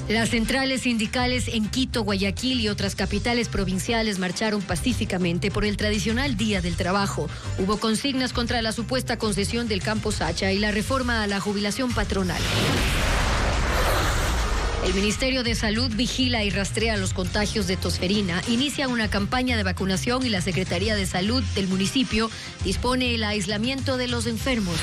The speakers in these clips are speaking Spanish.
Las centrales sindicales en Quito, Guayaquil y otras capitales provinciales marcharon pacíficamente por el tradicional Día del Trabajo. Hubo consignas contra la supuesta concesión del Campo Sacha y la reforma a la jubilación patronal. El Ministerio de Salud vigila y rastrea los contagios de tosferina, inicia una campaña de vacunación y la Secretaría de Salud del municipio dispone el aislamiento de los enfermos.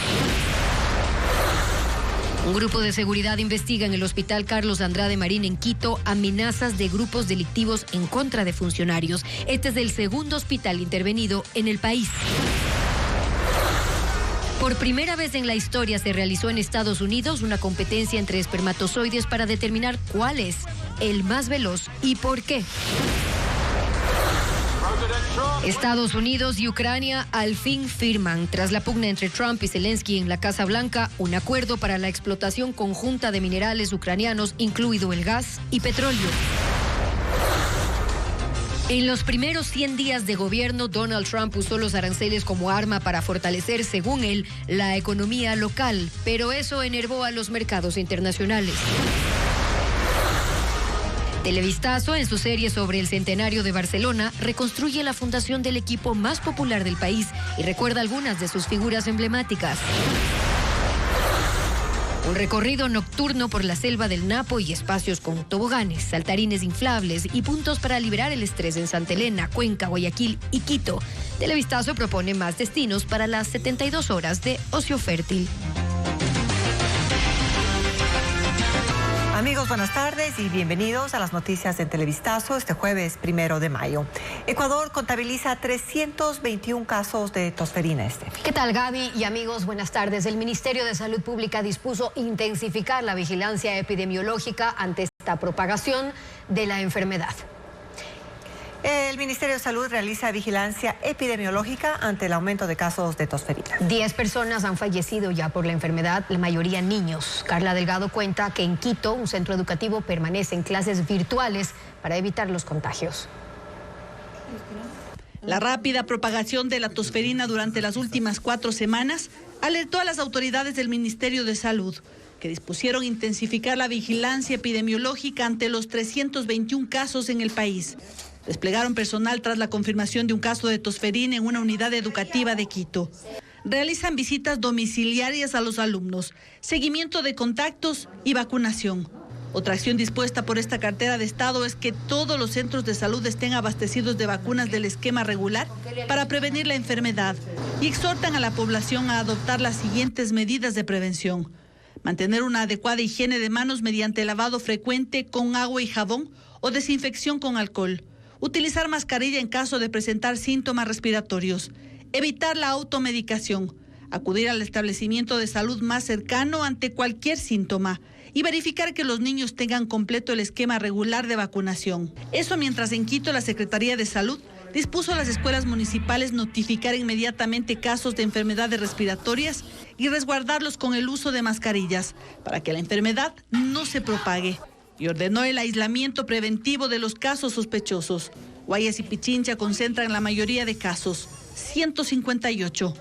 Un grupo de seguridad investiga en el Hospital Carlos Andrade Marín en Quito amenazas de grupos delictivos en contra de funcionarios. Este es el segundo hospital intervenido en el país. Por primera vez en la historia se realizó en Estados Unidos una competencia entre espermatozoides para determinar cuál es el más veloz y por qué. Estados Unidos y Ucrania al fin firman, tras la pugna entre Trump y Zelensky en la Casa Blanca, un acuerdo para la explotación conjunta de minerales ucranianos, incluido el gas y petróleo. En los primeros 100 días de gobierno, Donald Trump usó los aranceles como arma para fortalecer, según él, la economía local, pero eso enervó a los mercados internacionales. Televistazo, en su serie sobre el centenario de Barcelona, reconstruye la fundación del equipo más popular del país y recuerda algunas de sus figuras emblemáticas. Un recorrido nocturno por la selva del Napo y espacios con toboganes, saltarines inflables y puntos para liberar el estrés en Santa Elena, Cuenca, Guayaquil y Quito. Televistazo propone más destinos para las 72 horas de ocio fértil. Amigos, buenas tardes y bienvenidos a las noticias en Televistazo este jueves 1 de mayo. Ecuador contabiliza 321 casos de tosferina. ¿Qué tal, Gaby? Y amigos, buenas tardes. El Ministerio de Salud Pública dispuso intensificar la vigilancia epidemiológica ante esta propagación de la enfermedad. El Ministerio de Salud realiza vigilancia epidemiológica ante el aumento de casos de tosferina. 10 personas han fallecido ya por la enfermedad, la mayoría niños. Carla Delgado cuenta que en Quito, un centro educativo permanece en clases virtuales para evitar los contagios. La rápida propagación de la tosferina durante las últimas 4 semanas alertó a las autoridades del Ministerio de Salud, que dispusieron intensificar la vigilancia epidemiológica ante los 321 casos en el país. Desplegaron personal tras la confirmación de un caso de tosferina en una unidad educativa de Quito. Realizan visitas domiciliarias a los alumnos, seguimiento de contactos y vacunación. Otra acción dispuesta por esta cartera de Estado es que todos los centros de salud estén abastecidos de vacunas del esquema regular para prevenir la enfermedad y exhortan a la población a adoptar las siguientes medidas de prevención. Mantener una adecuada higiene de manos mediante lavado frecuente con agua y jabón o desinfección con alcohol. Utilizar mascarilla en caso de presentar síntomas respiratorios. Evitar la automedicación. Acudir al establecimiento de salud más cercano ante cualquier síntoma. Y verificar que los niños tengan completo el esquema regular de vacunación. Eso mientras en Quito la Secretaría de Salud dispuso a las escuelas municipales notificar inmediatamente casos de enfermedades respiratorias y resguardarlos con el uso de mascarillas para que la enfermedad no se propague. Y ordenó el aislamiento preventivo de los casos sospechosos. Guayas y Pichincha concentran la mayoría de casos, 158.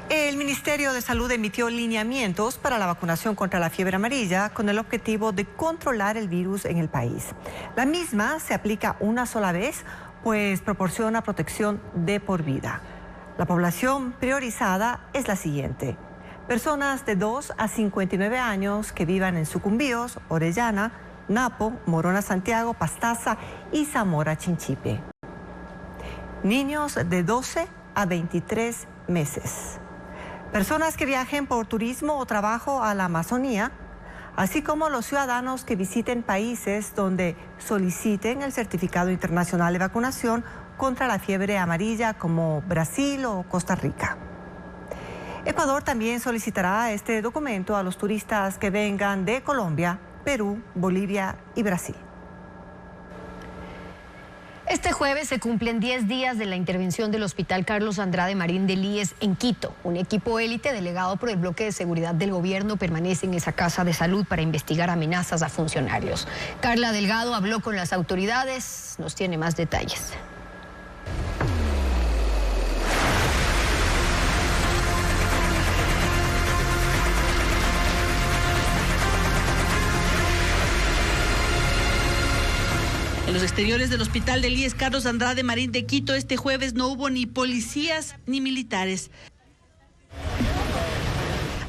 El Ministerio de Salud emitió lineamientos para la vacunación contra la fiebre amarilla con el objetivo de controlar el virus en el país. La misma se aplica una sola vez, pues proporciona protección de por vida. La población priorizada es la siguiente: personas de 2 a 59 años que vivan en Sucumbíos, Orellana, Napo, Morona Santiago, Pastaza y Zamora Chinchipe. Niños de 12 a 23 meses. Personas que viajen por turismo o trabajo a la Amazonía, así como los ciudadanos que visiten países donde soliciten el certificado internacional de vacunación contra la fiebre amarilla como Brasil o Costa Rica. Ecuador también solicitará este documento a los turistas que vengan de Colombia, Perú, Bolivia y Brasil. Este jueves se cumplen 10 días de la intervención del Hospital Carlos Andrade Marín del IES en Quito. Un equipo élite delegado por el bloque de seguridad del gobierno permanece en esa casa de salud para investigar amenazas a funcionarios. Carla Delgado habló con las autoridades, nos tiene más detalles. En los exteriores del Hospital del IES Carlos Andrade Marín de Quito este jueves no hubo ni policías ni militares.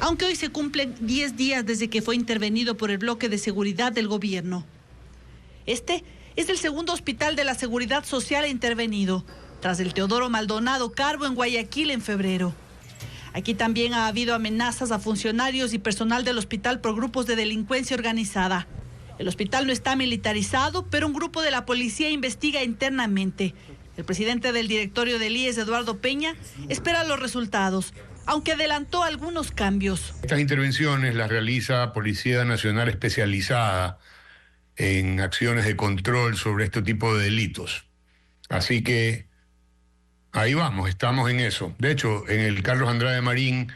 Aunque hoy se cumplen 10 días desde que fue intervenido por el bloque de seguridad del gobierno. Este es el segundo hospital de la Seguridad Social intervenido, tras el Teodoro Maldonado Carbo en Guayaquil en febrero. Aquí también ha habido amenazas a funcionarios y personal del hospital por grupos de delincuencia organizada. El hospital no está militarizado, pero un grupo de la policía investiga internamente. El presidente del directorio del IES, Eduardo Peña, espera los resultados, aunque adelantó algunos cambios. Estas intervenciones las realiza Policía Nacional Especializada en acciones de control sobre este tipo de delitos. Así que ahí vamos, estamos en eso. De hecho, en el Carlos Andrade Marín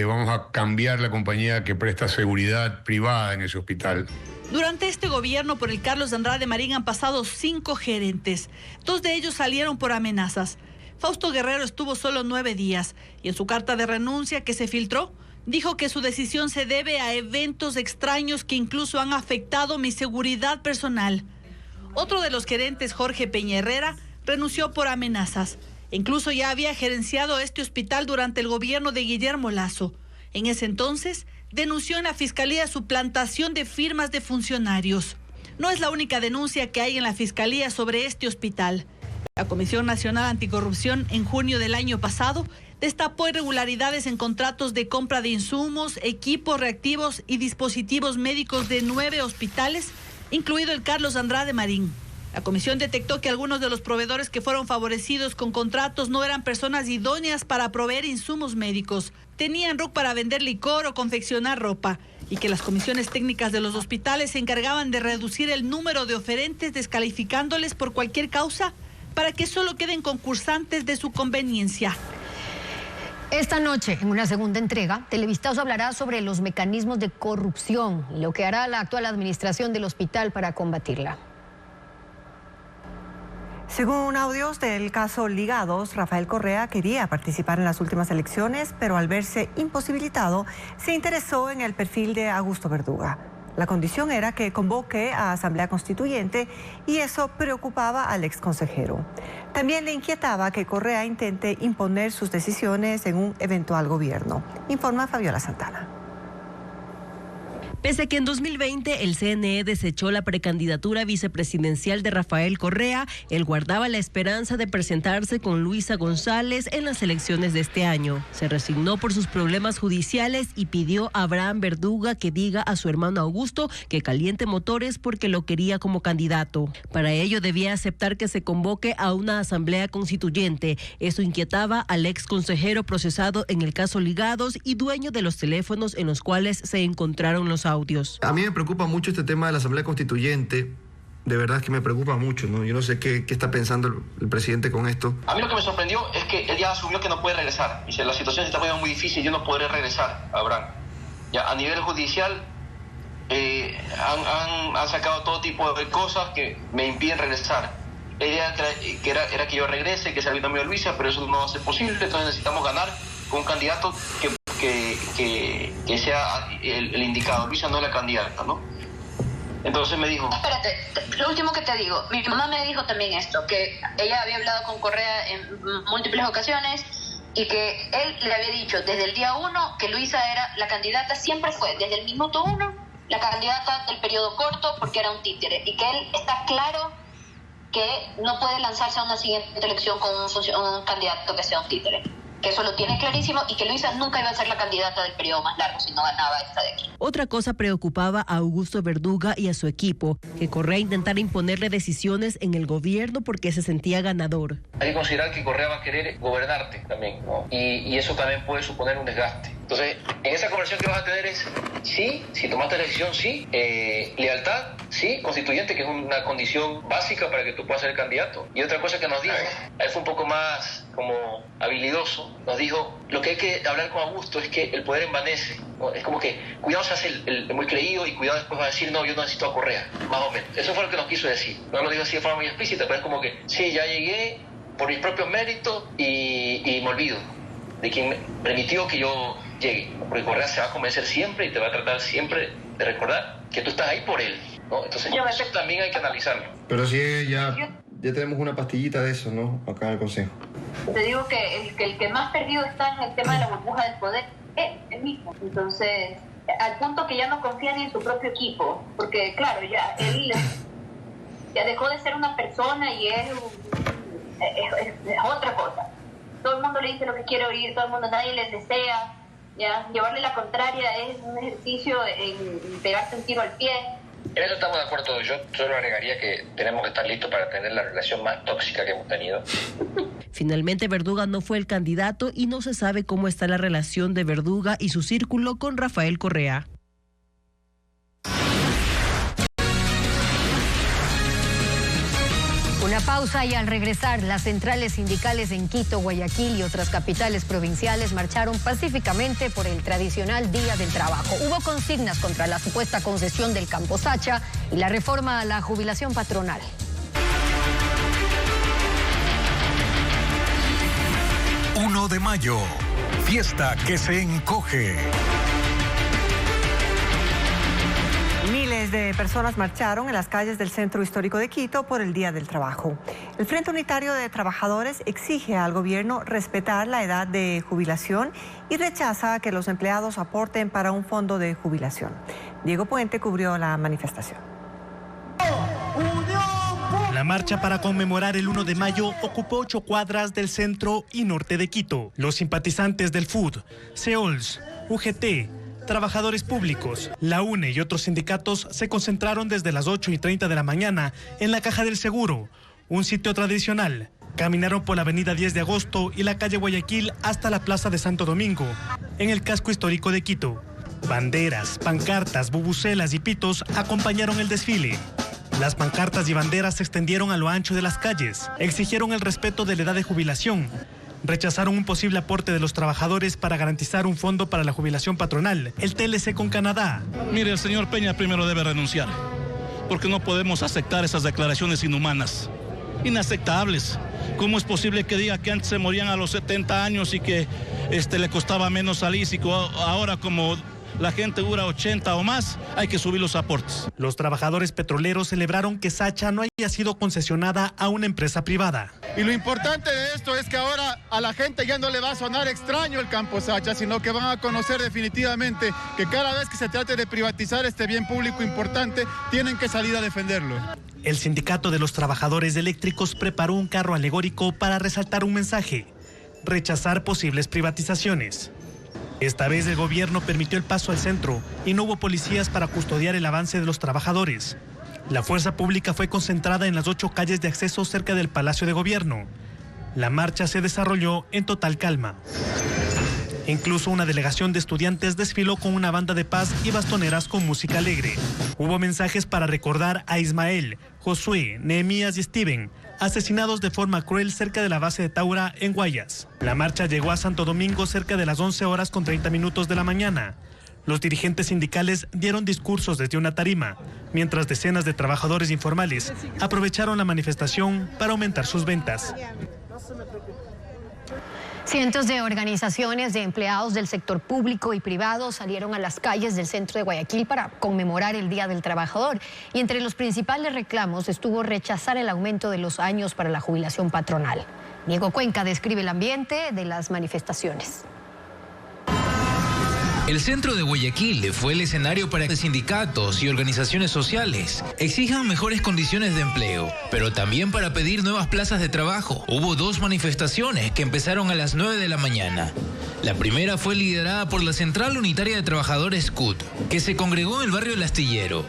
vamos a cambiar la compañía que presta seguridad privada en ese hospital. Durante este gobierno por el Carlos Andrade Marín han pasado 5 gerentes. 2 de ellos salieron por amenazas. Fausto Guerrero estuvo solo 9 días y en su carta de renuncia que se filtró, dijo que su decisión se debe a eventos extraños que incluso han afectado mi seguridad personal. Otro de los gerentes, Jorge Peña Herrera, renunció por amenazas. Incluso ya había gerenciado este hospital durante el gobierno de Guillermo Lasso. En ese entonces, denunció en la Fiscalía suplantación de firmas de funcionarios. No es la única denuncia que hay en la Fiscalía sobre este hospital. La Comisión Nacional Anticorrupción, en junio del año pasado, destapó irregularidades en contratos de compra de insumos, equipos reactivos y dispositivos médicos de 9 hospitales, incluido el Carlos Andrade Marín. La comisión detectó que algunos de los proveedores que fueron favorecidos con contratos no eran personas idóneas para proveer insumos médicos, tenían RUC para vender licor o confeccionar ropa, y que las comisiones técnicas de los hospitales se encargaban de reducir el número de oferentes descalificándoles por cualquier causa para que solo queden concursantes de su conveniencia. Esta noche, en una segunda entrega, Televistazo hablará sobre los mecanismos de corrupción y lo que hará la actual administración del hospital para combatirla. Según audios del caso Ligados, Rafael Correa quería participar en las últimas elecciones, pero al verse imposibilitado, se interesó en el perfil de Augusto Verduga. La condición era que convoque a Asamblea Constituyente y eso preocupaba al exconsejero. También le inquietaba que Correa intente imponer sus decisiones en un eventual gobierno. Informa Fabiola Santana. Pese a que en 2020 el CNE desechó la precandidatura vicepresidencial de Rafael Correa, él guardaba la esperanza de presentarse con Luisa González en las elecciones de este año. Se resignó por sus problemas judiciales y pidió a Abraham Verduga que diga a su hermano Augusto que caliente motores porque lo quería como candidato. Para ello debía aceptar que se convoque a una asamblea constituyente. Eso inquietaba al ex consejero procesado en el caso Ligados y dueño de los teléfonos en los cuales se encontraron los audios. A mí me preocupa mucho este tema de la Asamblea Constituyente. De verdad que me preocupa mucho, ¿no? Yo no sé qué está pensando el presidente con esto. A mí lo que me sorprendió es que él ya asumió que no puede regresar. Dice, la situación se está poniendo muy difícil, yo no podré regresar, Abraham. Ya, a nivel judicial han sacado todo tipo de cosas que me impiden regresar. La idea era que yo regrese, que sea el binomio de Luisa, pero eso no va a ser posible, entonces necesitamos ganar con un candidato que sea el indicado. Luisa no es la candidata, ¿no? Entonces me dijo... Espérate, lo último que te digo, mi mamá me dijo también esto, que ella había hablado con Correa en múltiples ocasiones y que él le había dicho desde el día 1 que Luisa era la candidata, siempre fue desde el minuto 1 la candidata del periodo corto porque era un títere y que él está claro que no puede lanzarse a una siguiente elección con un candidato que sea un títere. Que eso lo tiene clarísimo y que Luisa nunca iba a ser la candidata del periodo más largo si no ganaba esta de aquí. Otra cosa preocupaba a Augusto Verduga y a su equipo, que Correa intentara imponerle decisiones en el gobierno porque se sentía ganador. Hay que considerar que Correa va a querer gobernarte también, ¿no? Y eso también puede suponer un desgaste. Entonces, en esa conversación que vas a tener es, sí, si tomaste la decisión, sí, lealtad, sí, constituyente, que es una condición básica para que tú puedas ser el candidato. Y otra cosa que nos dijo, él fue un poco más como habilidoso, nos dijo, lo que hay que hablar con Augusto es que el poder envanece, ¿no? Es como que cuidado se hace el muy creído y cuidado después va a decir, no, yo no necesito a Correa, más o menos. Eso fue lo que nos quiso decir. No lo dijo así de forma muy explícita, pero es como que, sí, ya llegué por mis propios méritos y me olvido de quien me permitió que yo llegue. Porque Correa se va a convencer siempre y te va a tratar siempre de recordar que tú estás ahí por él. ¿no? Entonces, eso también hay que analizarlo. Pero sí, ya tenemos una pastillita de eso, ¿no? Acá en el Consejo. Te digo que el que más perdido está en el tema de la burbuja del poder es el mismo. Entonces, al punto que ya no confía ni en su propio equipo, porque claro, ya él ya dejó de ser una persona y es otra cosa. Todo el mundo le dice lo que quiere oír, todo el mundo, nadie les desea. Ya llevarle la contraria es un ejercicio en pegarse un tiro al pie. En eso estamos de acuerdo todos. Yo solo agregaría que tenemos que estar listos para tener la relación más tóxica que hemos tenido. Finalmente, Verduga no fue el candidato y no se sabe cómo está la relación de Verduga y su círculo con Rafael Correa. Una pausa y al regresar, las centrales sindicales en Quito, Guayaquil y otras capitales provinciales marcharon pacíficamente por el tradicional Día del Trabajo. Hubo consignas contra la supuesta concesión del Campo Sacha y la reforma a la jubilación patronal. ...1 de mayo, fiesta que se encoge. Miles de personas marcharon en las calles del centro histórico de Quito por el Día del Trabajo. El Frente Unitario de Trabajadores exige al gobierno respetar la edad de jubilación y rechaza que los empleados aporten para un fondo de jubilación. Diego Puente cubrió la manifestación. La marcha para conmemorar el 1 de mayo ocupó 8 cuadras del centro y norte de Quito. Los simpatizantes del FUD, CEOLS, UGT, trabajadores públicos, la UNE y otros sindicatos se concentraron desde las 8:30 de la mañana en la Caja del Seguro, un sitio tradicional. Caminaron por la avenida 10 de agosto y la calle Guayaquil hasta la Plaza de Santo Domingo, en el casco histórico de Quito. Banderas, pancartas, bubucelas y pitos acompañaron el desfile. Las pancartas y banderas se extendieron a lo ancho de las calles, exigieron el respeto de la edad de jubilación, rechazaron un posible aporte de los trabajadores para garantizar un fondo para la jubilación patronal, el TLC con Canadá. Mire, el señor Peña primero debe renunciar, porque no podemos aceptar esas declaraciones inhumanas, inaceptables. ¿Cómo es posible que diga que antes se morían a los 70 años y que le costaba menos salir y ahora como la gente dura 80 o más, hay que subir los aportes? Los trabajadores petroleros celebraron que Sacha no haya sido concesionada a una empresa privada. Y lo importante de esto es que ahora a la gente ya no le va a sonar extraño el Campo Sacha, sino que van a conocer definitivamente que cada vez que se trate de privatizar este bien público importante, tienen que salir a defenderlo. El sindicato de los trabajadores eléctricos preparó un carro alegórico para resaltar un mensaje: rechazar posibles privatizaciones. Esta vez el gobierno permitió el paso al centro y no hubo policías para custodiar el avance de los trabajadores. La fuerza pública fue concentrada en las 8 calles de acceso cerca del Palacio de Gobierno. La marcha se desarrolló en total calma. Incluso una delegación de estudiantes desfiló con una banda de paz y bastoneras con música alegre. Hubo mensajes para recordar a Ismael, Josué, Nehemías y Steven, asesinados de forma cruel cerca de la base de Taura en Guayas. La marcha llegó a Santo Domingo cerca de las 11:30 de la mañana. Los dirigentes sindicales dieron discursos desde una tarima, mientras decenas de trabajadores informales aprovecharon la manifestación para aumentar sus ventas. Cientos de organizaciones de empleados del sector público y privado salieron a las calles del centro de Guayaquil para conmemorar el Día del Trabajador. Y entre los principales reclamos estuvo rechazar el aumento de los años para la jubilación patronal. Diego Cuenca describe el ambiente de las manifestaciones. El centro de Guayaquil fue el escenario para que sindicatos y organizaciones sociales exijan mejores condiciones de empleo, pero también para pedir nuevas plazas de trabajo. Hubo 2 manifestaciones que empezaron a las 9 de la mañana. La primera fue liderada por la Central Unitaria de Trabajadores CUT, que se congregó en el barrio El Astillero.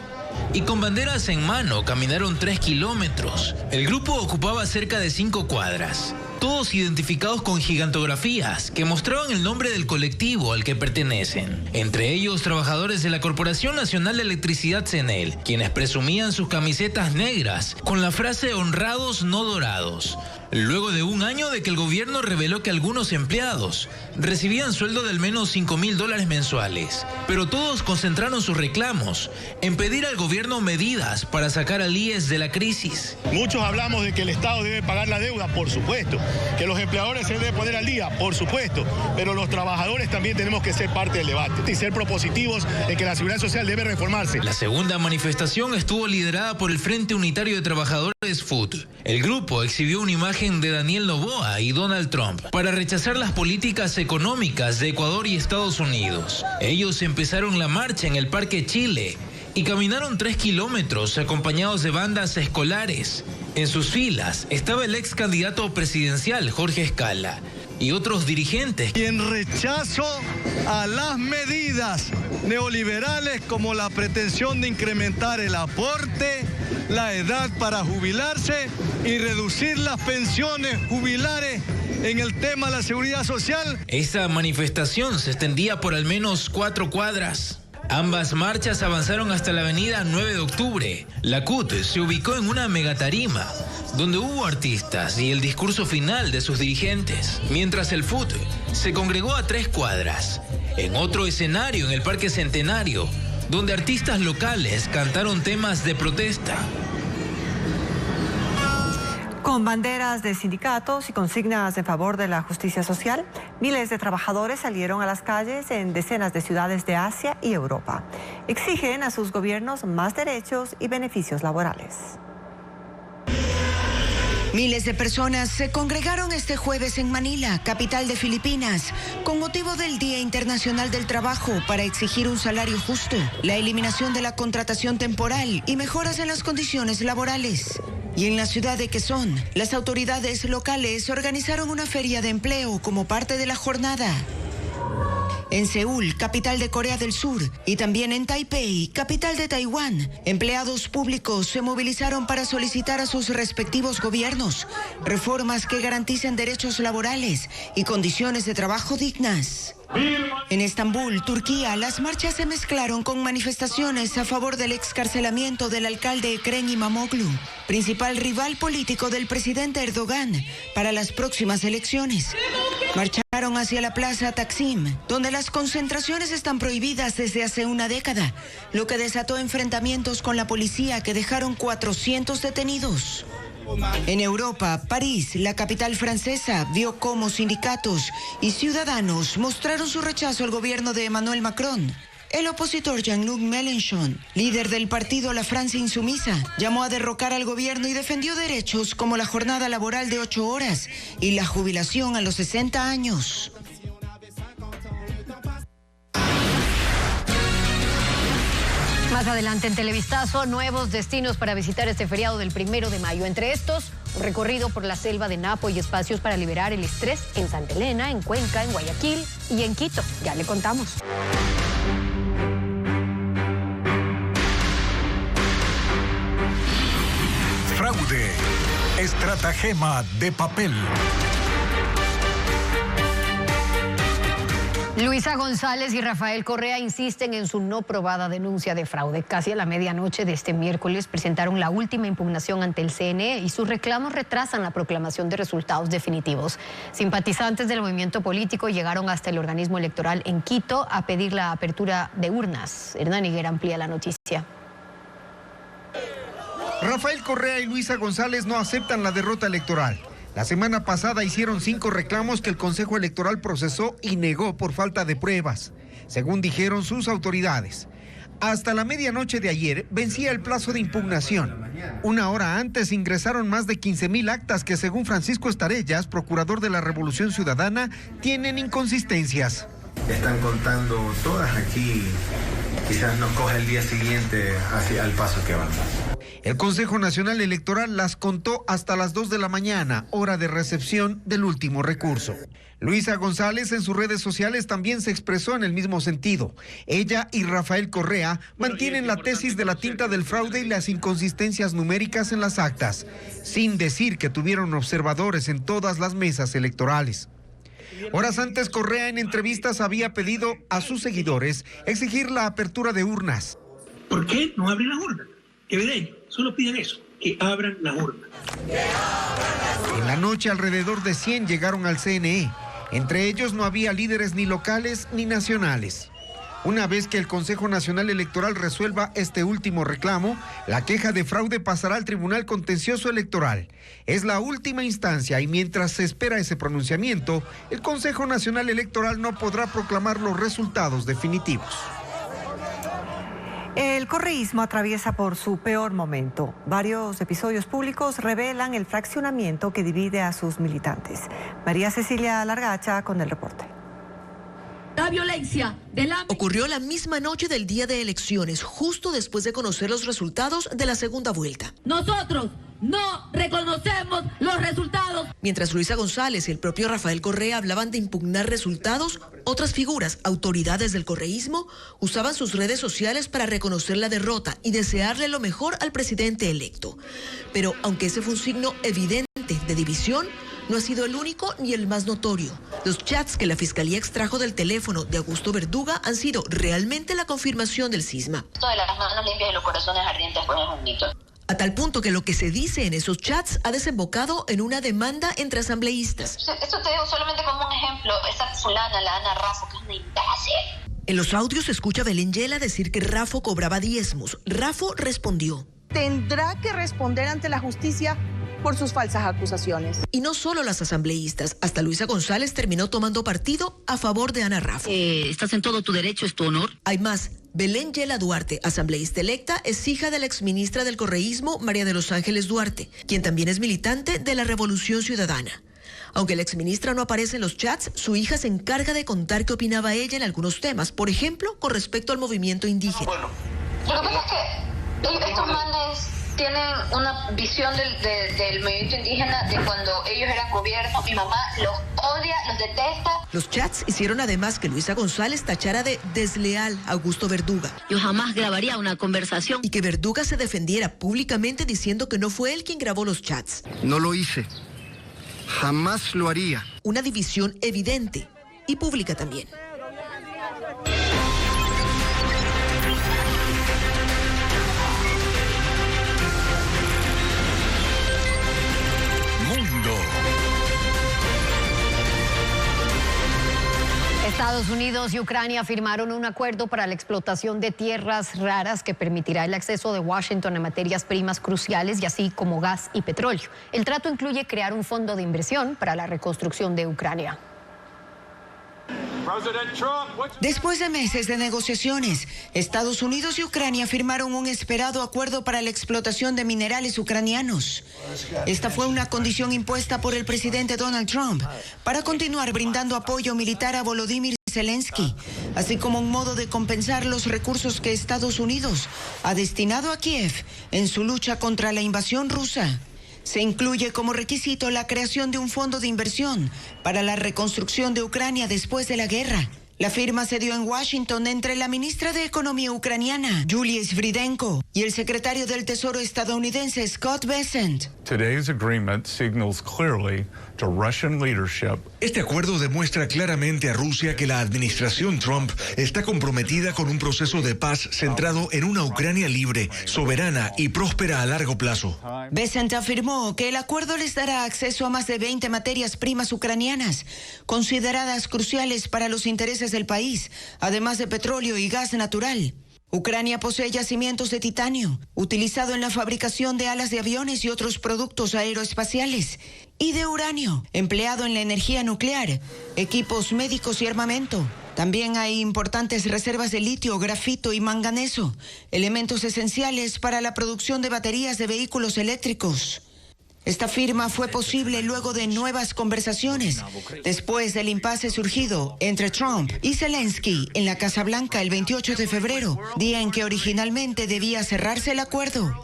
Y con banderas en mano caminaron 3 kilómetros. El grupo ocupaba cerca de 5 cuadras. Todos identificados con gigantografías que mostraban el nombre del colectivo al que pertenecen. Entre ellos, trabajadores de la Corporación Nacional de Electricidad CENEL, quienes presumían sus camisetas negras con la frase honrados no dorados. Luego de un año de que el gobierno reveló que algunos empleados recibían sueldo de al menos $5.000 mensuales, pero todos concentraron sus reclamos en pedir al gobierno medidas para sacar al IES de la crisis. Muchos hablamos de que el Estado debe pagar la deuda, por supuesto, que los empleadores se deben poner al día, por supuesto, pero los trabajadores también tenemos que ser parte del debate y ser propositivos en que la seguridad social debe reformarse. La segunda manifestación estuvo liderada por el Frente Unitario de Trabajadores FUT. El grupo exhibió una imagen de Daniel Noboa y Donald Trump para rechazar las políticas económicas de Ecuador y Estados Unidos. Ellos empezaron la marcha en el Parque Chile y caminaron 3 kilómetros acompañados de bandas escolares. En sus filas estaba el ex candidato presidencial Jorge Escala y otros dirigentes. Y en rechazo a las medidas neoliberales como la pretensión de incrementar el aporte, la edad para jubilarse y reducir las pensiones jubilares en el tema de la seguridad social. Esta manifestación se extendía por al menos 4 cuadras. Ambas marchas avanzaron hasta la avenida 9 de octubre. La CUT se ubicó en una megatarima, donde hubo artistas y el discurso final de sus dirigentes, mientras el FUT se congregó a 3 cuadras, en otro escenario en el Parque Centenario, donde artistas locales cantaron temas de protesta. Con banderas de sindicatos y consignas en favor de la justicia social, miles de trabajadores salieron a las calles en decenas de ciudades de Asia y Europa. Exigen a sus gobiernos más derechos y beneficios laborales. Miles de personas se congregaron este jueves en Manila, capital de Filipinas, con motivo del Día Internacional del Trabajo para exigir un salario justo, la eliminación de la contratación temporal y mejoras en las condiciones laborales. Y en la ciudad de Quezón, las autoridades locales organizaron una feria de empleo como parte de la jornada. En Seúl, capital de Corea del Sur, y también en Taipei, capital de Taiwán, empleados públicos se movilizaron para solicitar a sus respectivos gobiernos reformas que garanticen derechos laborales y condiciones de trabajo dignas. En Estambul, Turquía, las marchas se mezclaron con manifestaciones a favor del excarcelamiento del alcalde Ekrem İmamoğlu, principal rival político del presidente Erdogan para las próximas elecciones. Marcharon hacia la plaza Taksim, donde las concentraciones están prohibidas desde hace una década, lo que desató enfrentamientos con la policía que dejaron 400 detenidos. En Europa, París, la capital francesa, vio cómo sindicatos y ciudadanos mostraron su rechazo al gobierno de Emmanuel Macron. El opositor Jean-Luc Mélenchon, líder del partido La Francia Insumisa, llamó a derrocar al gobierno y defendió derechos como la jornada laboral de 8 horas y la jubilación a los 60 años. Más adelante en Televistazo, nuevos destinos para visitar este feriado del 1 de mayo. Entre estos, un recorrido por la selva de Napo y espacios para liberar el estrés en Santa Elena, en Cuenca, en Guayaquil y en Quito. Ya le contamos. Fraude, estratagema de papel. Luisa González y Rafael Correa insisten en su no probada denuncia de fraude. Casi a la medianoche de este miércoles presentaron la última impugnación ante el CNE y sus reclamos retrasan la proclamación de resultados definitivos. Simpatizantes del movimiento político llegaron hasta el organismo electoral en Quito a pedir la apertura de urnas. Hernán Higuera amplía la noticia. Rafael Correa y Luisa González no aceptan la derrota electoral. La semana pasada hicieron 5 reclamos que el Consejo Electoral procesó y negó por falta de pruebas, según dijeron sus autoridades. Hasta la medianoche de ayer vencía el plazo de impugnación. Una hora antes ingresaron más de 15,000 actas que, según Francisco Estarellas, procurador de la Revolución Ciudadana, tienen inconsistencias. Están contando todas aquí, quizás nos coja el día siguiente hacia el paso que vamos. El Consejo Nacional Electoral las contó hasta las 2 de la mañana, hora de recepción del último recurso. Luisa González en sus redes sociales también se expresó en el mismo sentido. Ella y Rafael Correa mantienen la tesis de la tinta del fraude y las inconsistencias numéricas en las actas, sin decir que tuvieron observadores en todas las mesas electorales. Horas antes, Correa en entrevistas había pedido a sus seguidores exigir la apertura de urnas. ¿Por qué no abren las urnas? Que den, solo piden eso, que abran las urnas. En la noche alrededor de 100 llegaron al CNE. Entre ellos no había líderes ni locales ni nacionales. Una vez que el Consejo Nacional Electoral resuelva este último reclamo, la queja de fraude pasará al Tribunal Contencioso Electoral. Es la última instancia y mientras se espera ese pronunciamiento, el Consejo Nacional Electoral no podrá proclamar los resultados definitivos. El correísmo atraviesa por su peor momento. Varios episodios públicos revelan el fraccionamiento que divide a sus militantes. María Cecilia Largacha con el reporte. La violencia ocurrió la misma noche del día de elecciones, justo después de conocer los resultados de la segunda vuelta. Nosotros no reconocemos los resultados. Mientras Luisa González y el propio Rafael Correa hablaban de impugnar resultados, otras figuras, autoridades del correísmo, usaban sus redes sociales para reconocer la derrota y desearle lo mejor al presidente electo. Pero aunque ese fue un signo evidente de división, no ha sido el único ni el más notorio. Los chats que la Fiscalía extrajo del teléfono de Augusto Verduga han sido realmente la confirmación del cisma. Esto de las manos limpias y los corazones ardientes pues es un mito. A tal punto que lo que se dice en esos chats ha desembocado en una demanda entre asambleístas. Esto te digo solamente como un ejemplo. Esa fulana, la Ana Rafo, que es una imbécil. En los audios se escucha a Belén Yela decir que Rafo cobraba diezmos. Rafo respondió: tendrá que responder ante la justicia por sus falsas acusaciones. Y no solo las asambleístas, hasta Luisa González terminó tomando partido a favor de Ana Rafo. Estás en todo tu derecho, es tu honor. Hay más. Belén Yela Duarte, asambleísta electa, es hija de la exministra del correísmo, María de los Ángeles Duarte, quien también es militante de la Revolución Ciudadana. Aunque la exministra no aparece en los chats, su hija se encarga de contar qué opinaba ella en algunos temas, por ejemplo, con respecto al movimiento indígena. Bueno, lo que pasa es que estos manes tienen una visión del movimiento indígena de cuando ellos eran gobierno. Mi mamá los odia, los detesta. Los chats hicieron además que Luisa González tachara de desleal a Augusto Verduga. Yo jamás grabaría una conversación. Y que Verduga se defendiera públicamente diciendo que no fue él quien grabó los chats. No lo hice. Jamás lo haría. Una división evidente y pública también. Estados Unidos y Ucrania firmaron un acuerdo para la explotación de tierras raras que permitirá el acceso de Washington a materias primas cruciales y así como gas y petróleo. El trato incluye crear un fondo de inversión para la reconstrucción de Ucrania. Después de meses de negociaciones, Estados Unidos y Ucrania firmaron un esperado acuerdo para la explotación de minerales ucranianos. Esta fue una condición impuesta por el presidente Donald Trump para continuar brindando apoyo militar a Volodymyr Zelensky, así como un modo de compensar los recursos que Estados Unidos ha destinado a Kiev en su lucha contra la invasión rusa. Se incluye como requisito la creación de un fondo de inversión para la reconstrucción de Ucrania después de la guerra. La firma se dio en Washington entre la ministra de Economía ucraniana, Yulia Sviridenko, y el secretario del Tesoro estadounidense, Scott Bessent. Today's agreement signals clearly to Russian leadership. Este acuerdo demuestra claramente a Rusia que la administración Trump está comprometida con un proceso de paz centrado en una Ucrania libre, soberana y próspera a largo plazo. Bessent afirmó que el acuerdo les dará acceso a más de 20 materias primas ucranianas, consideradas cruciales para los intereses del país, además de petróleo y gas natural. Ucrania posee yacimientos de titanio, utilizado en la fabricación de alas de aviones y otros productos aeroespaciales, y de uranio, empleado en la energía nuclear, equipos médicos y armamento. También hay importantes reservas de litio, grafito y manganeso, elementos esenciales para la producción de baterías de vehículos eléctricos. Esta firma fue posible luego de nuevas conversaciones, después del impasse surgido entre Trump y Zelensky en la Casa Blanca el 28 de febrero, día en que originalmente debía cerrarse el acuerdo.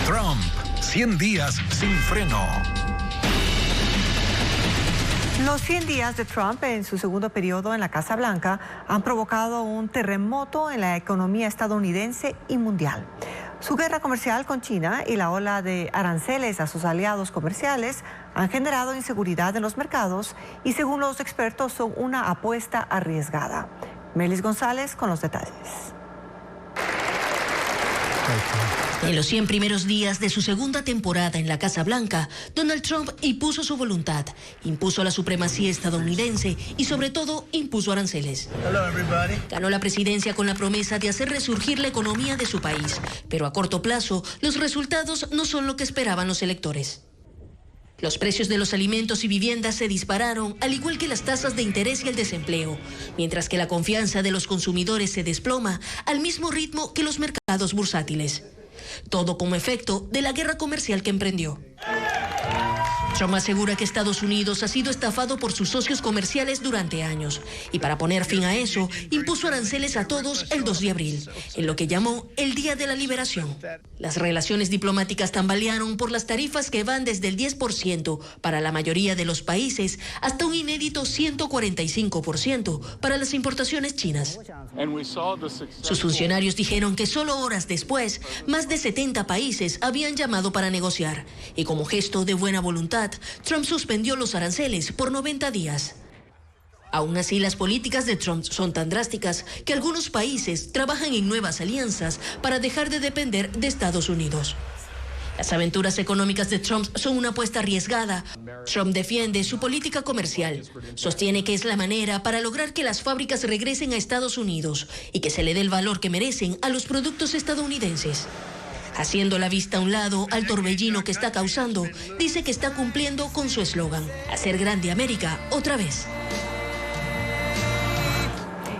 Trump, 100 días sin freno. Los 100 días de Trump en su segundo periodo en la Casa Blanca han provocado un terremoto en la economía estadounidense y mundial. Su guerra comercial con China y la ola de aranceles a sus aliados comerciales han generado inseguridad en los mercados y, según los expertos, son una apuesta arriesgada. Melis González con los detalles. En los 100 primeros días de su segunda temporada en la Casa Blanca, Donald Trump impuso su voluntad, impuso la supremacía estadounidense y sobre todo impuso aranceles. Ganó la presidencia con la promesa de hacer resurgir la economía de su país, pero a corto plazo los resultados no son lo que esperaban los electores. Los precios de los alimentos y viviendas se dispararon, al igual que las tasas de interés y el desempleo, mientras que la confianza de los consumidores se desploma al mismo ritmo que los mercados bursátiles. Todo como efecto de la guerra comercial que emprendió. Trump asegura que Estados Unidos ha sido estafado por sus socios comerciales durante años y para poner fin a eso, impuso aranceles a todos el 2 de abril, en lo que llamó el Día de la Liberación. Las relaciones diplomáticas tambalearon por las tarifas que van desde el 10% para la mayoría de los países hasta un inédito 145% para las importaciones chinas. Sus funcionarios dijeron que solo horas después, más de 70 países habían llamado para negociar y como gesto de buena voluntad, Trump suspendió los aranceles por 90 días. Aún así, las políticas de Trump son tan drásticas que algunos países trabajan en nuevas alianzas para dejar de depender de Estados Unidos. Las aventuras económicas de Trump son una apuesta arriesgada. Trump defiende su política comercial. Sostiene que es la manera para lograr que las fábricas regresen a Estados Unidos y que se le dé el valor que merecen a los productos estadounidenses. Haciendo la vista a un lado al torbellino que está causando, dice que está cumpliendo con su eslogan, hacer grande América otra vez.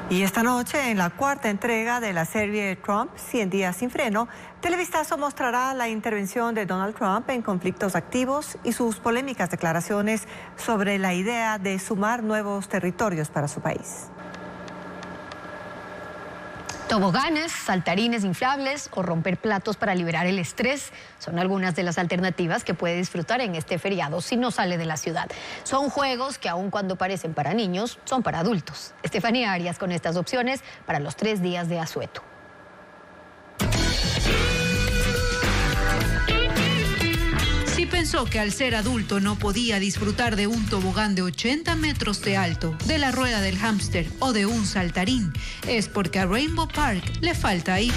Y esta noche, en la cuarta entrega de la serie Trump, 100 días sin freno, Televistazo mostrará la intervención de Donald Trump en conflictos activos y sus polémicas declaraciones sobre la idea de sumar nuevos territorios para su país. Toboganes, saltarines inflables o romper platos para liberar el estrés son algunas de las alternativas que puede disfrutar en este feriado si no sale de la ciudad. Son juegos que aun cuando parecen para niños, son para adultos. Estefanía Arias con estas opciones para los 3 días de asueto. Si pensó que al ser adulto no podía disfrutar de un tobogán de 80 metros de alto, de la rueda del hámster o de un saltarín, es porque a Rainbow Park le falta ir.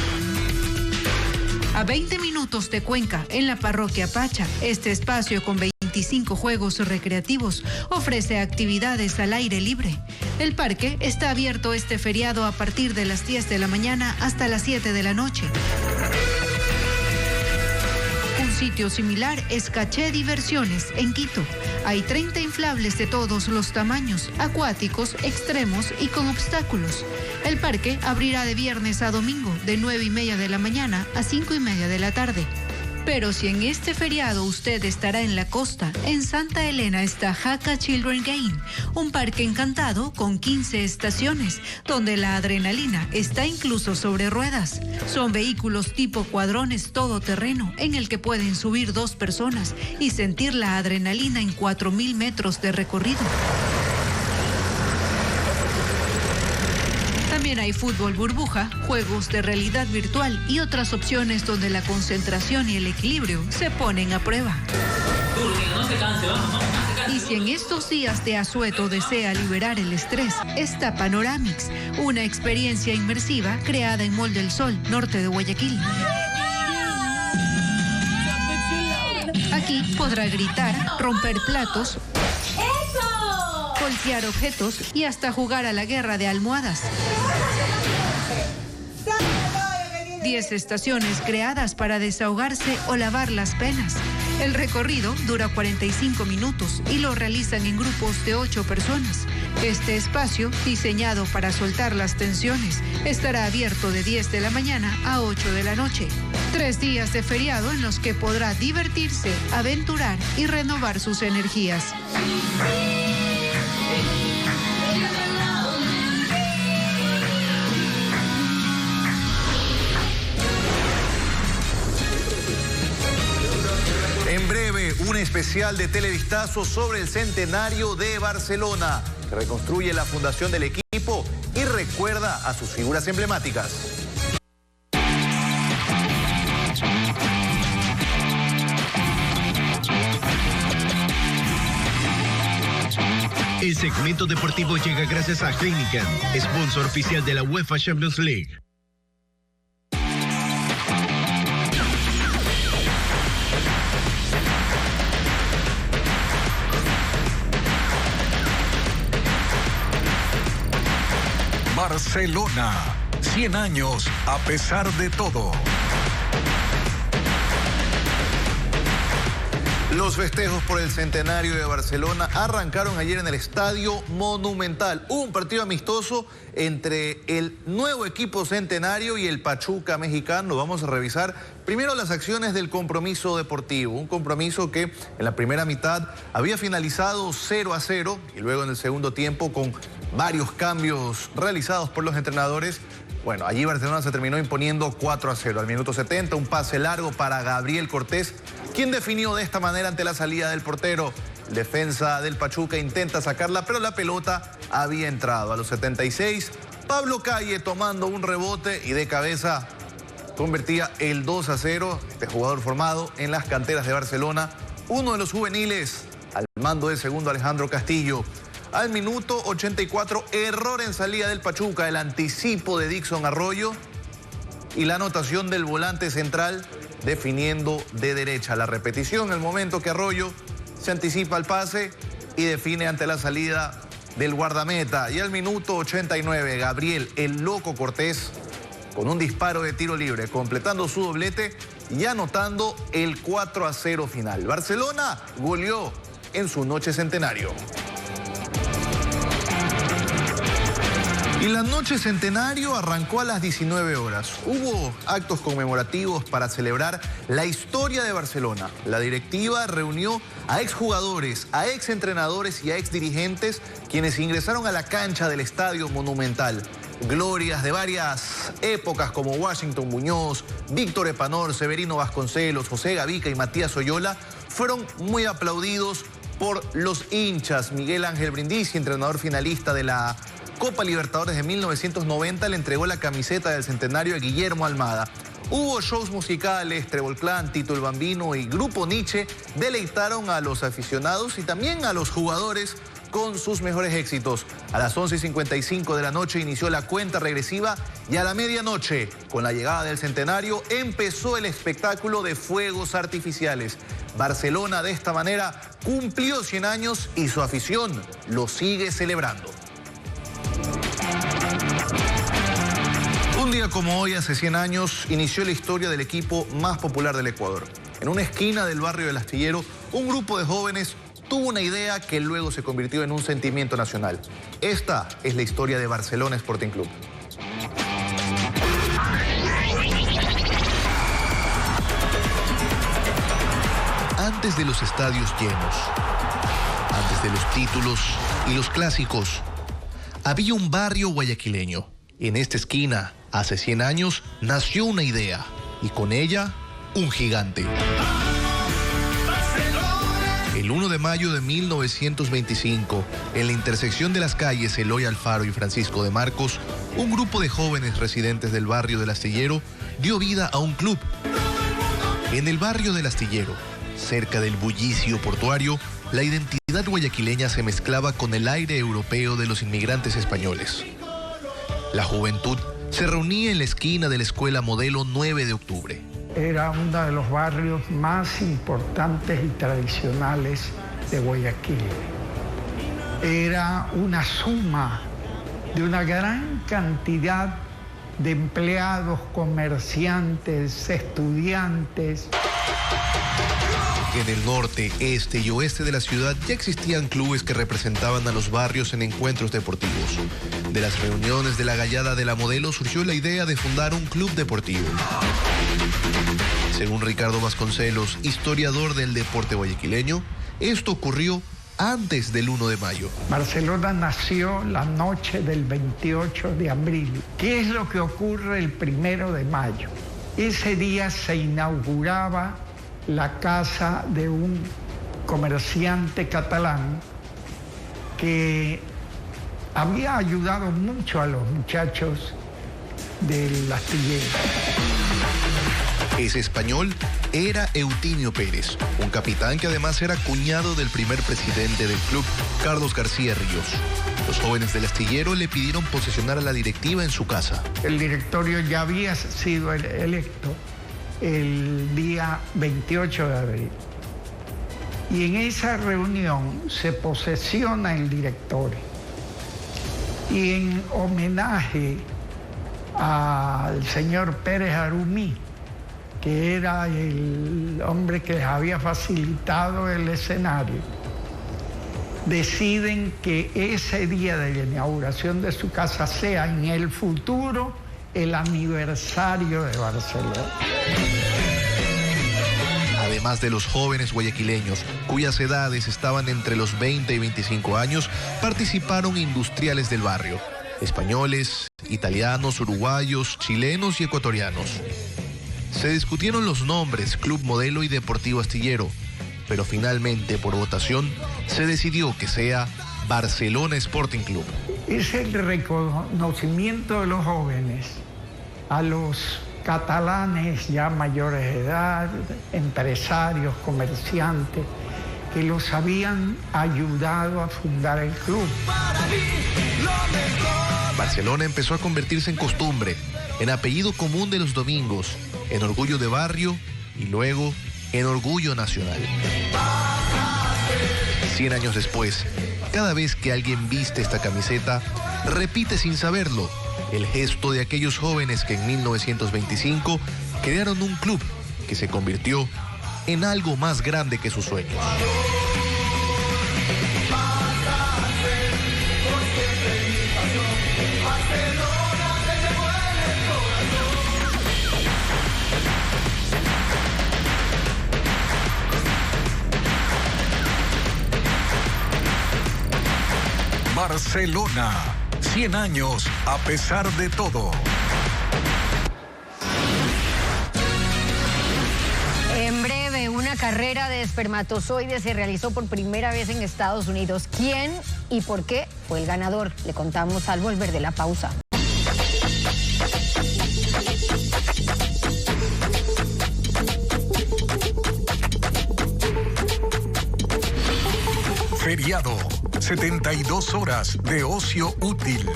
A 20 minutos de Cuenca, en la parroquia Pacha, este espacio con 25 juegos recreativos ofrece actividades al aire libre. El parque está abierto este feriado a partir de las 10 de la mañana hasta las 7 de la noche. Un sitio similar es Caché Diversiones, en Quito. Hay 30 inflables de todos los tamaños, acuáticos, extremos y con obstáculos. El parque abrirá de viernes a domingo, de 9:30 de la mañana a 5:30 de la tarde. Pero si en este feriado usted estará en la costa, en Santa Elena está Jaca Children Game, un parque encantado con 15 estaciones, donde la adrenalina está incluso sobre ruedas. Son vehículos tipo cuadrones todoterreno, en el que pueden subir 2 personas y sentir la adrenalina en 4.000 metros de recorrido. También hay fútbol burbuja, juegos de realidad virtual y otras opciones donde la concentración y el equilibrio se ponen a prueba. Y si en estos días de asueto desea liberar el estrés, está Panoramix, una experiencia inmersiva creada en Mall del Sol, norte de Guayaquil. Aquí podrá gritar, romper platos, voltear objetos y hasta jugar a la guerra de almohadas. 10 estaciones creadas para desahogarse o lavar las penas. El recorrido dura 45 minutos y lo realizan en grupos de 8 personas. Este espacio, diseñado para soltar las tensiones, estará abierto de 10 de la mañana a 8 de la noche. 3 días de feriado en los que podrá divertirse, aventurar y renovar sus energías. En breve, un especial de Televistazo sobre el centenario de Barcelona, que reconstruye la fundación del equipo y recuerda a sus figuras emblemáticas. El segmento deportivo llega gracias a Heineken, sponsor oficial de la UEFA Champions League. Barcelona, 100 años a pesar de todo. Los festejos por el centenario de Barcelona arrancaron ayer en el Estadio Monumental. Hubo un partido amistoso entre el nuevo equipo centenario y el Pachuca mexicano. Vamos a revisar primero las acciones del compromiso deportivo. Un compromiso que en la primera mitad había finalizado 0-0 y luego en el segundo tiempo con varios cambios realizados por los entrenadores. Bueno, allí Barcelona se terminó imponiendo 4-0. Al minuto 70, un pase largo para Gabriel Cortés, quien definió de esta manera ante la salida del portero. El defensa del Pachuca intenta sacarla, pero la pelota había entrado. A los 76, Pablo Calle tomando un rebote y de cabeza convertía el 2-0. Este jugador formado en las canteras de Barcelona, uno de los juveniles al mando del segundo Alejandro Castillo. Al minuto 84, error en salida del Pachuca, el anticipo de Dixon Arroyo y la anotación del volante central definiendo de derecha. La repetición, el momento que Arroyo se anticipa al pase y define ante la salida del guardameta. Y al minuto 89, Gabriel el Loco Cortés con un disparo de tiro libre, completando su doblete y anotando el 4-0 final. Barcelona goleó en su noche centenario. Y la noche centenario arrancó a las 19 horas. Hubo actos conmemorativos para celebrar la historia de Barcelona. La directiva reunió a exjugadores, a exentrenadores y a exdirigentes quienes ingresaron a la cancha del Estadio Monumental. Glorias de varias épocas como Washington Muñoz, Víctor Epanor, Severino Vasconcelos, José Gavica y Matías Oyola fueron muy aplaudidos por los hinchas. Miguel Ángel Brindisi, entrenador finalista de la Copa Libertadores de 1990, le entregó la camiseta del centenario a Guillermo Almada. Hubo shows musicales, Trébol Clan, Tito el Bambino y Grupo Nietzsche deleitaron a los aficionados y también a los jugadores con sus mejores éxitos. A las 11:55 de la noche inició la cuenta regresiva y a la medianoche, con la llegada del centenario, empezó el espectáculo de fuegos artificiales. Barcelona de esta manera cumplió 100 años y su afición lo sigue celebrando. Un día como hoy, hace 100 años, inició la historia del equipo más popular del Ecuador. En una esquina del barrio del Astillero, un grupo de jóvenes tuvo una idea que luego se convirtió en un sentimiento nacional. Esta es la historia de Barcelona Sporting Club. Antes de los estadios llenos, antes de los títulos y los clásicos, había un barrio guayaquileño. En esta esquina, hace 100 años, nació una idea y con ella, un gigante. El 1 de mayo de 1925, en la intersección de las calles Eloy Alfaro y Francisco de Marcos, un grupo de jóvenes residentes del barrio del Astillero dio vida a un club. En el barrio del Astillero, cerca del bullicio portuario, la identidad guayaquileña se mezclaba con el aire europeo de los inmigrantes españoles. La juventud se reunía en la esquina de la escuela modelo 9 de octubre. Era uno de los barrios más importantes y tradicionales de Guayaquil. Era una suma de una gran cantidad de empleados, comerciantes, estudiantes. En el norte, este y oeste de la ciudad ya existían clubes que representaban a los barrios en encuentros deportivos. De las reuniones de la gallada de la modelo surgió la idea de fundar un club deportivo. Según Ricardo Vasconcelos, historiador del deporte guayaquileño, esto ocurrió antes del 1 de mayo. Barcelona nació la noche del 28 de abril. ¿Qué es lo que ocurre el 1 de mayo? Ese día se inauguraba la casa de un comerciante catalán que había ayudado mucho a los muchachos del Astillero. Ese español era Eutimio Pérez, un capitán que además era cuñado del primer presidente del club, Carlos García Ríos. Los jóvenes del astillero le pidieron posesionar a la directiva en su casa. El directorio ya había sido electo el día 28 de abril. Y en esa reunión se posesiona el directorio. Y en homenaje al señor Pérez Arumí, que era el hombre que les había facilitado el escenario, deciden que ese día de la inauguración de su casa sea en el futuro el aniversario de Barcelona. Además de los jóvenes guayaquileños, cuyas edades estaban entre los 20 y 25 años, participaron industriales del barrio, españoles, italianos, uruguayos, chilenos y ecuatorianos. Se discutieron los nombres Club Modelo y Deportivo Astillero, pero finalmente por votación se decidió que sea Barcelona Sporting Club. Es el reconocimiento de los jóvenes a los catalanes ya mayores de edad, empresarios, comerciantes, que los habían ayudado a fundar el club. Barcelona empezó a convertirse en costumbre, en apellido común de los domingos, en orgullo de barrio y luego en orgullo nacional. 100 años después, cada vez que alguien viste esta camiseta, repite sin saberlo el gesto de aquellos jóvenes que en 1925 crearon un club que se convirtió en algo más grande que sus sueños. Barcelona, 100 años a pesar de todo. En breve, una carrera de espermatozoides se realizó por primera vez en Estados Unidos. ¿Quién y por qué fue el ganador? Le contamos al volver de la pausa. Feriado, 72 horas de ocio útil.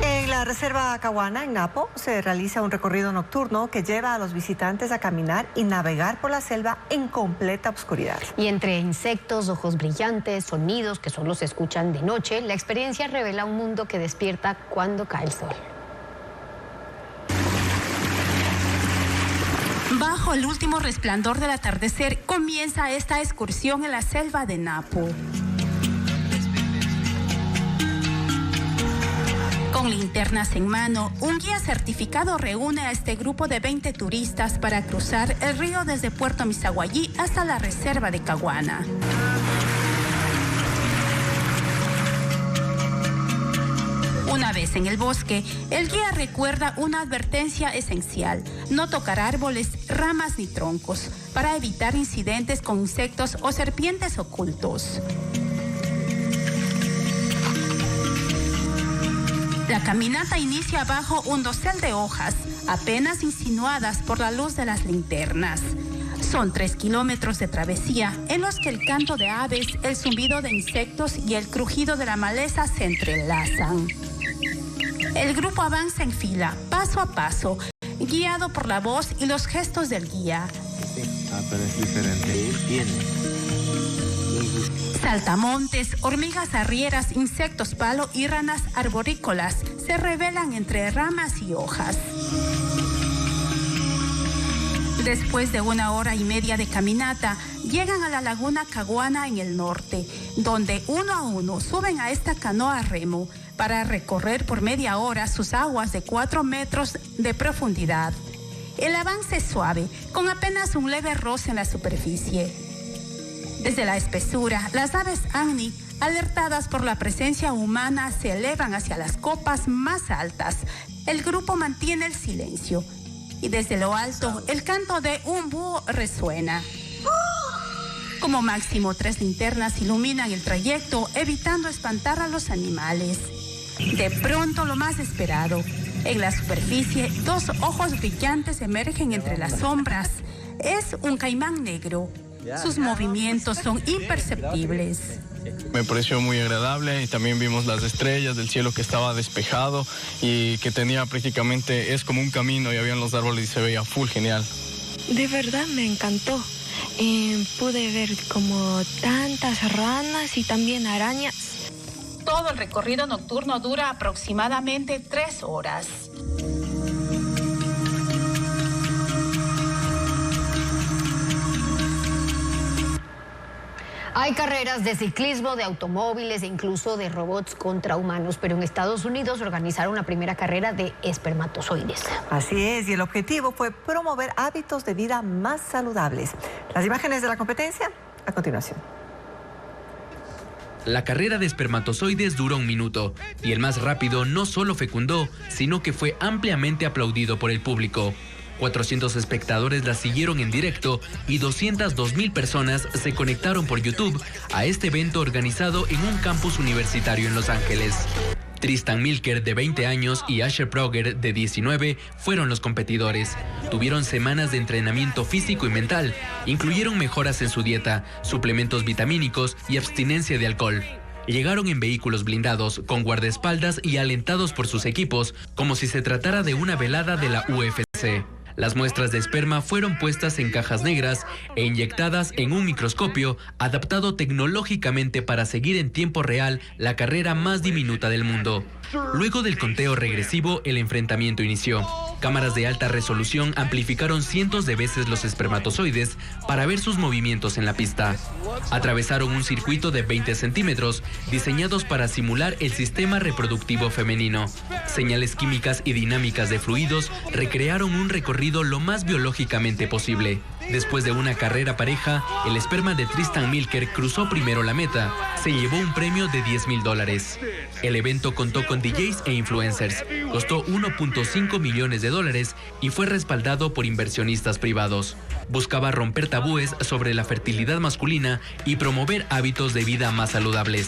En la Reserva Caguana, en Napo, se realiza un recorrido nocturno que lleva a los visitantes a caminar y navegar por la selva en completa oscuridad. Y entre insectos, ojos brillantes, sonidos que solo se escuchan de noche, la experiencia revela un mundo que despierta cuando cae el sol. Bajo el último resplandor del atardecer comienza esta excursión en la selva de Napo. Con linternas en mano, un guía certificado reúne a este grupo de 20 turistas para cruzar el río desde Puerto Misaguallí hasta la reserva de Caguana. Una vez en el bosque, el guía recuerda una advertencia esencial: no tocar árboles, ramas ni troncos, para evitar incidentes con insectos o serpientes ocultos. La caminata inicia bajo un dosel de hojas, apenas insinuadas por la luz de las linternas. Son 3 kilómetros de travesía en los que el canto de aves, el zumbido de insectos y el crujido de la maleza se entrelazan. El grupo avanza en fila, paso a paso, guiado por la voz y los gestos del guía. Pero es diferente. Saltamontes, hormigas arrieras, insectos palo y ranas arborícolas se revelan entre ramas y hojas. Después de 1 hora y media de caminata, llegan a la laguna Caguana en el norte, donde uno a uno suben a esta canoa remo para recorrer por media hora sus aguas de 4 metros de profundidad. El avance es suave, con apenas un leve roce en la superficie. Desde la espesura, las aves Agni, alertadas por la presencia humana, se elevan hacia las copas más altas. El grupo mantiene el silencio y desde lo alto el canto de un búho resuena. Como máximo 3 linternas iluminan el trayecto, evitando espantar a los animales. De pronto, lo más esperado. En la superficie, 2 ojos brillantes emergen entre las sombras. Es un caimán negro. Sus movimientos son imperceptibles. Me pareció muy agradable y también vimos las estrellas del cielo que estaba despejado y que tenía prácticamente, es como un camino y habían los árboles y se veía full genial. De verdad me encantó. Pude ver como tantas ranas y también arañas. Todo el recorrido nocturno dura aproximadamente 3 horas. Hay carreras de ciclismo, de automóviles e incluso de robots contra humanos, pero en Estados Unidos organizaron la primera carrera de espermatozoides. Así es, y el objetivo fue promover hábitos de vida más saludables. Las imágenes de la competencia a continuación. La carrera de espermatozoides duró 1 minuto y el más rápido no solo fecundó, sino que fue ampliamente aplaudido por el público. 400 espectadores la siguieron en directo y 202,000 personas se conectaron por YouTube a este evento organizado en un campus universitario en Los Ángeles. Tristan Milker, de 20 años, y Asher Proger, de 19, fueron los competidores. Tuvieron semanas de entrenamiento físico y mental. Incluyeron mejoras en su dieta, suplementos vitamínicos y abstinencia de alcohol. Llegaron en vehículos blindados, con guardaespaldas y alentados por sus equipos, como si se tratara de una velada de la UFC. Las muestras de esperma fueron puestas en cajas negras e inyectadas en un microscopio adaptado tecnológicamente para seguir en tiempo real la carrera más diminuta del mundo. Luego del conteo regresivo, el enfrentamiento inició. Cámaras de alta resolución amplificaron cientos de veces los espermatozoides para ver sus movimientos en la pista. Atravesaron un circuito de 20 centímetros, diseñados para simular el sistema reproductivo femenino. Señales químicas y dinámicas de fluidos recrearon un recorrido lo más biológicamente posible. Después de una carrera pareja, el esperma de Tristan Milker cruzó primero la meta. Se llevó un premio de $10,000. El evento contó con DJs e influencers. Costó $1.5 millones y fue respaldado por inversionistas privados. Buscaba romper tabúes sobre la fertilidad masculina y promover hábitos de vida más saludables.